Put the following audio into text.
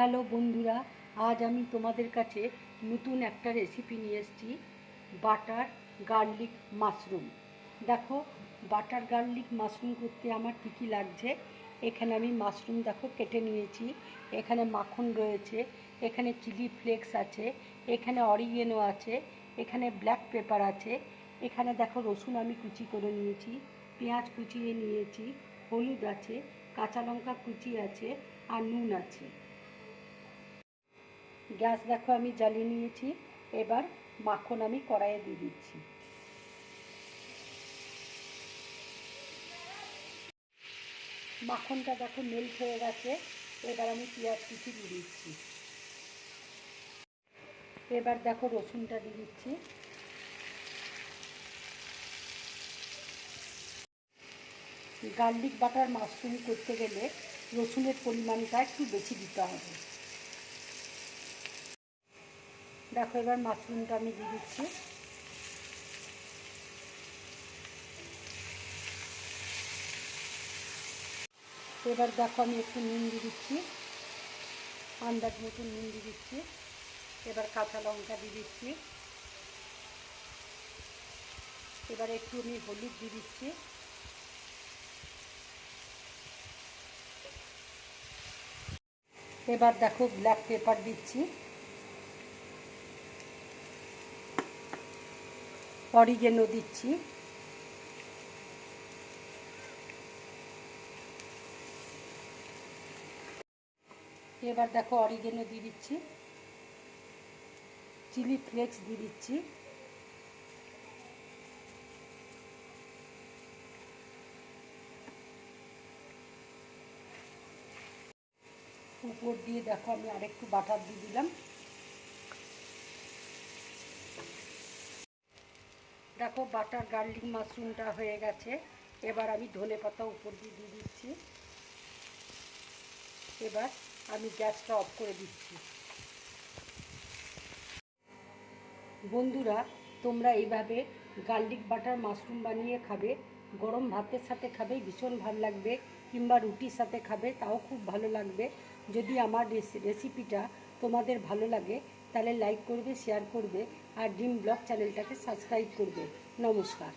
Hello বন্ধুরা, আজ আমি তোমাদের কাছে নতুন একটা রেসিপি নিয়ে এসেছি, বাটার গার্লিক মাশরুম। দেখো, বাটার গার্লিক মাশরুম করতে আমার কী কী লাগছে। এখানে আমি মাশরুম দেখো কেটে নিয়েছি, এখানে মাখন রয়েছে, এখানে চিলি ফ্লেক্স আছে, এখানে অরিগেনো আছে, এখানে ব্ল্যাক পেপার আছে, এখানে দেখো রসুন আমি কুচি করে নিয়েছি, পেঁয়াজ কুচিয়ে নিয়েছি, হলুদ আছে, কাঁচা লঙ্কা কুচি আছে, আর নুন আছে। গ্যাস দেখো আমি জ্বালিয়ে নিয়েছি। এবার মাখন আমি কড়াইয়ে দিয়ে দিচ্ছি। মাখনটা দেখো মেল্ট হয়ে গেছে। এবার আমি পেঁয়াজ কুচি দিয়ে দিচ্ছি। এবার দেখো রসুনটা দিয়ে দিচ্ছি। গার্লিক বাটার মাশরুম করতে গেলে রসুনের পরিমাণটা একটু বেশি দিতে হবে। দেখো এবার মাশরুমটা আমি দিয়ে দিচ্ছি। এবার দেখো আমি একটু নুন দিয়ে দিচ্ছি, আন্দাজ মতো নুন দিয়ে দিচ্ছি। এবার কাঁচা লঙ্কা দিয়ে দিচ্ছি। এবার একটু আমি হলুদ দিয়ে দিচ্ছি। এবার দেখো ব্ল্যাক পেপার দিচ্ছি, অরিগেনো দিচ্ছি, এবার দেখো অরিগেনো দিয়ে দিচ্ছি, চিলি ফ্লেক্স দিয়ে দিচ্ছি, উপর দিয়ে দেখো আমি আরেকটু বাটার দিয়ে দিলাম। দেখো বাটার গার্লিক মাশরুমটা হয়ে গেছে। এবার আমি ধনেপাতা উপর দিয়ে দিয়ে দিচ্ছি। এবার আমি গ্যাসটা অফ করে দিচ্ছি। বন্ধুরা, তোমরা এইভাবে গার্লিক বাটার মাশরুম বানিয়ে খাবে, গরম ভাতের সাথে খাবে, ভীষণ ভালো লাগবে, কিংবা রুটির সাথে খাবে, তাও খুব ভালো লাগবে। যদি আমার রেসিপিটা তোমাদের ভালো লাগে তাহলে লাইক করবে, শেয়ার করবে, আর ড্রিম ব্লগ চ্যানেলটাকে সাবস্ক্রাইব করবে। নমস্কার।